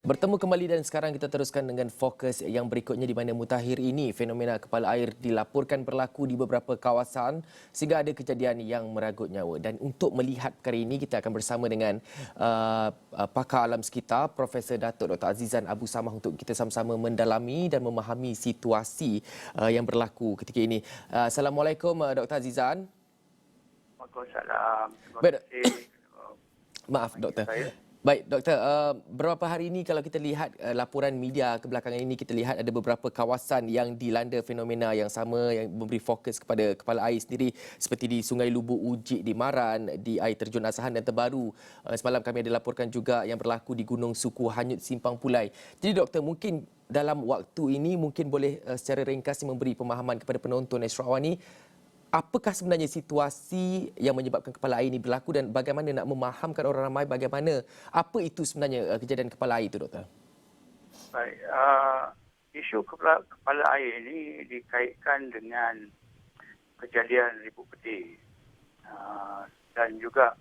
Bertemu kembali dan sekarang kita teruskan dengan fokus yang berikutnya di mana mutakhir ini fenomena kepala air dilaporkan berlaku di beberapa kawasan sehingga ada kejadian yang meragut nyawa. Dan untuk melihat perkara ini kita akan bersama dengan pakar alam sekitar Profesor Datuk Dr. Azizan Abu Samah untuk kita sama-sama mendalami dan memahami situasi yang berlaku ketika ini. Assalamualaikum Dr. Azizan. Waalaikumsalam. Terima Baik, kasih. maaf doktor. Baik, doktor, beberapa hari ini kalau kita lihat laporan media kebelakangan ini, kita lihat ada beberapa kawasan yang dilanda fenomena yang sama yang memberi fokus kepada kepala air sendiri seperti di Sungai Lubuk Ujik di Maran, di air terjun Asahan dan terbaru. Semalam kami ada laporkan juga yang berlaku di Gunung Suku Hanyut Simpang Pulai. Jadi doktor, mungkin dalam waktu ini mungkin boleh secara ringkas memberi pemahaman kepada penonton Astro Awani apakah sebenarnya situasi yang menyebabkan kepala air ini berlaku dan bagaimana nak memahamkan orang ramai bagaimana apa itu sebenarnya kejadian kepala air itu, doktor? Baik, isu kepala air ini dikaitkan dengan kejadian Ribu Peti. Dan juga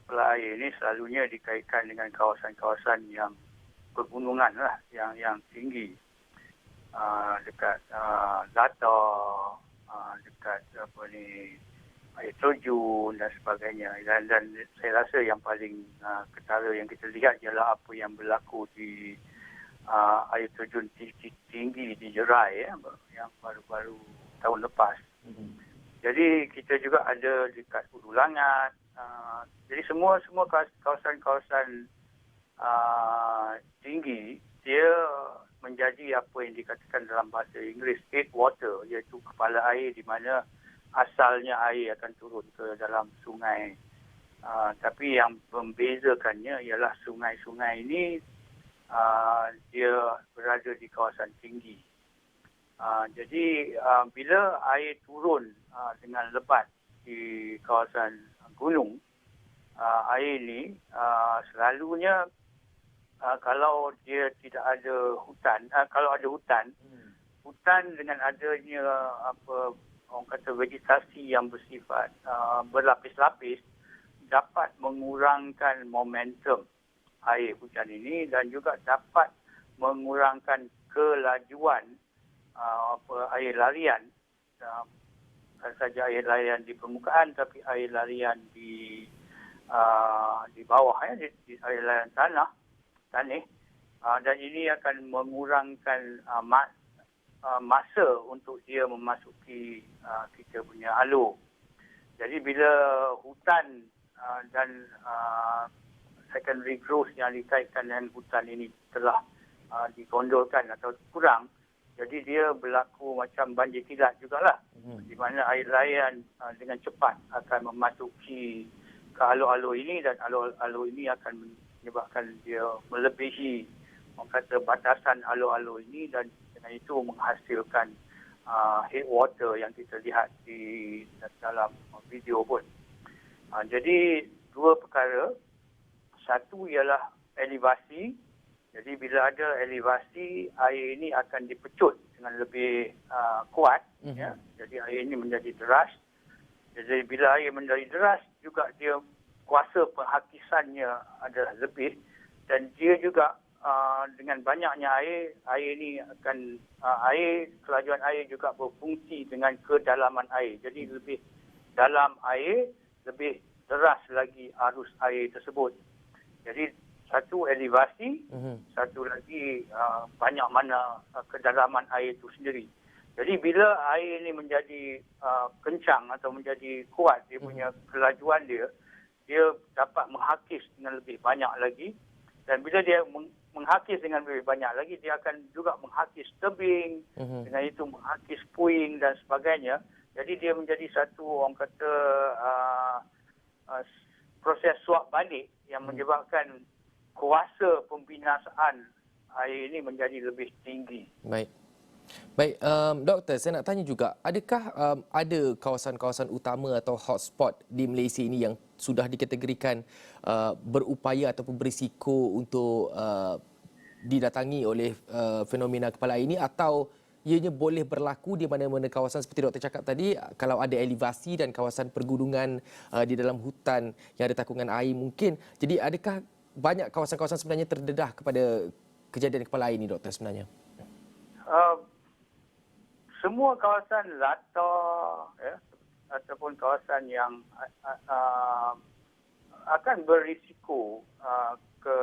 kepala air ini selalunya dikaitkan dengan kawasan-kawasan yang pegunungan lah, yang tinggi. Dekat Latar, dekat air terjun dan sebagainya, dan saya rasa yang paling ketara yang kita lihat ialah apa yang berlaku di air terjun tinggi di Jerai yang baru-baru tahun lepas. Jadi kita juga ada dekat Hulu Langat. Jadi semua kawasan-kawasan tinggi dia menjadi apa yang dikatakan dalam bahasa Inggeris headwater, iaitu kepala air di mana asalnya air akan turun ke dalam sungai. Tapi yang membezakannya ialah sungai-sungai ini dia berada di kawasan tinggi. Jadi bila air turun dengan lebat di kawasan gunung, air ini selalunya kalau dia tidak ada hutan, kalau ada hutan dengan adanya orang kata vegetasi yang bersifat berlapis-lapis dapat mengurangkan momentum air hujan ini dan juga dapat mengurangkan kelajuan air larian, bukan saja air larian di permukaan tapi air larian di bawah, di air larian tanah. Dan ini akan mengurangkan masa untuk dia memasuki kita punya alur. Jadi bila hutan dan secondary growth yang dikaitkan dengan hutan ini telah digondolkan atau kurang, jadi dia berlaku macam banjir kilat jugalah, di mana air larian dengan cepat akan memasuki ke alur-alur ini dan alur-alur ini akan menyebabkan dia melebihi orang kata batasan alur-alur ini dan dengan itu menghasilkan headwater yang kita lihat di dalam video pun. Jadi dua perkara. Satu ialah elevasi. Jadi bila ada elevasi, air ini akan dipecut dengan lebih kuat. Ya. Jadi air ini menjadi deras. Jadi bila air menjadi deras juga dia kuasa penghakisannya adalah lebih dan dia juga dengan banyaknya air ini akan kelajuan air juga berfungsi dengan kedalaman air. Jadi lebih dalam air, lebih deras lagi arus air tersebut. Jadi satu elevasi, satu lagi banyak mana kedalaman air itu sendiri. Jadi bila air ini menjadi kencang atau menjadi kuat dia punya kelajuan dia dapat menghakis dengan lebih banyak lagi, dan bila dia menghakis dengan lebih banyak lagi dia akan juga menghakis tebing, dengan itu menghakis puing dan sebagainya. Jadi dia menjadi satu orang kata proses suap balik yang menyebabkan kuasa pembinasaan air ini menjadi lebih tinggi. Baik, doktor, saya nak tanya juga, adakah ada kawasan-kawasan utama atau hotspot di Malaysia ini yang sudah dikategorikan berupaya ataupun berisiko untuk didatangi oleh fenomena kepala air ini, atau ianya boleh berlaku di mana-mana kawasan seperti doktor cakap tadi, kalau ada elevasi dan kawasan pergunungan di dalam hutan yang ada takungan air mungkin. Jadi adakah banyak kawasan-kawasan sebenarnya terdedah kepada kejadian kepala air ini, Doktor, sebenarnya? Semua kawasan latar ataupun kawasan yang akan berisiko ke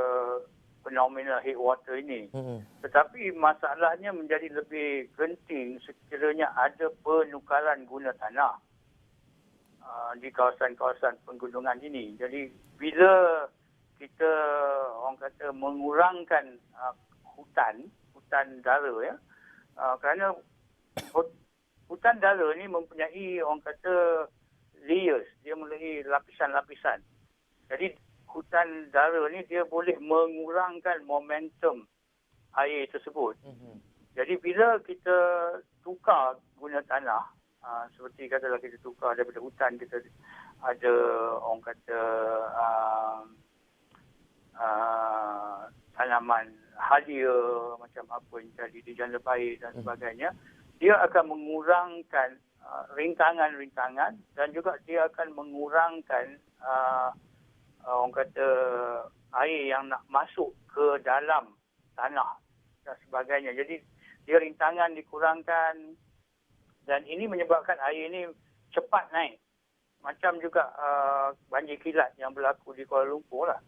fenomena headwater ini. Tetapi masalahnya menjadi lebih genting sekiranya ada penukaran guna tanah di kawasan-kawasan penggunungan ini. Jadi bila kita orang kata mengurangkan hutan dara kerana hutan dara ni mempunyai orang kata layers, dia mempunyai lapisan-lapisan. Jadi hutan dara ni dia boleh mengurangkan momentum air tersebut. Jadi bila kita tukar guna tanah, seperti katalah kita tukar daripada hutan, kita ada orang kata tanaman halia macam apa yang tadi di Janda Baik dan sebagainya, dia akan mengurangkan rintangan-rintangan dan juga dia akan mengurangkan orang kata air yang nak masuk ke dalam tanah dan sebagainya. Jadi dia rintangan dikurangkan dan ini menyebabkan air ini cepat naik. Macam juga banjir kilat yang berlaku di Kuala Lumpur lah.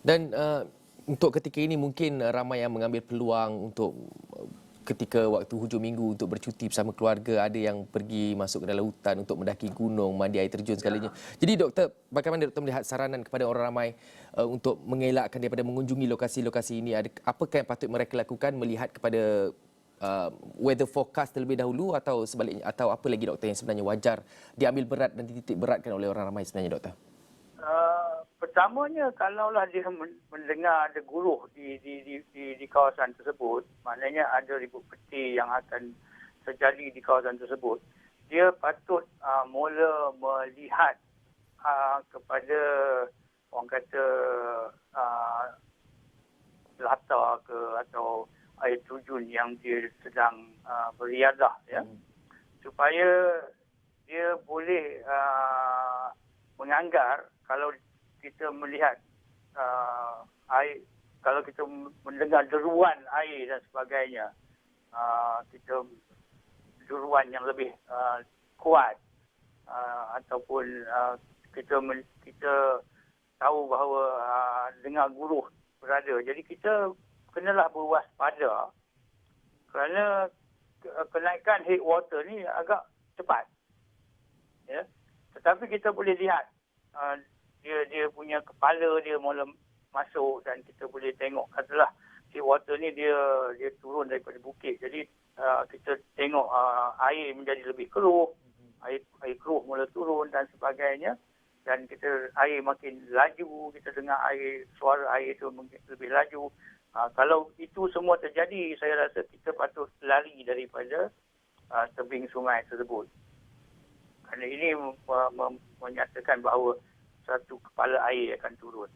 Dan untuk ketika ini mungkin ramai yang mengambil peluang untuk ketika waktu hujung minggu untuk bercuti bersama keluarga, ada yang pergi masuk ke dalam hutan untuk mendaki gunung, mandi air terjun segalanya. Jadi doktor, bagaimana doktor melihat saranan kepada orang ramai untuk mengelakkan daripada mengunjungi lokasi-lokasi ini? Apakah yang patut mereka lakukan melihat kepada weather forecast terlebih dahulu atau sebaliknya, atau apa lagi doktor yang sebenarnya wajar diambil berat dan dititik beratkan oleh orang ramai sebenarnya, doktor? Pertamanya, kalaulah dia mendengar ada guruh di kawasan tersebut, maknanya ada ribut peti yang akan terjadi di kawasan tersebut, dia patut mula melihat kepada orang kata latar ke atau air terjun yang dia sedang beriadah, supaya dia boleh menganggar kalau kita melihat air, kalau kita mendengar deruan air dan sebagainya, kita deruan yang lebih kuat ataupun kita tahu bahawa dengar guruh berada. Jadi kita kenalah berwaspada kerana kenaikan headwater ni agak cepat. Ya. Tetapi kita boleh lihat dia punya kepala dia mula masuk dan kita boleh tengok katalah headwater ni dia turun daripada bukit. Jadi kita tengok air menjadi lebih keruh, air keruh mula turun dan sebagainya, dan air makin laju, kita dengar suara air itu lebih laju. Kalau itu semua terjadi, saya rasa kita patut lari daripada tebing sungai tersebut. Kerana ini menyatakan bahawa satu kepala air akan turun.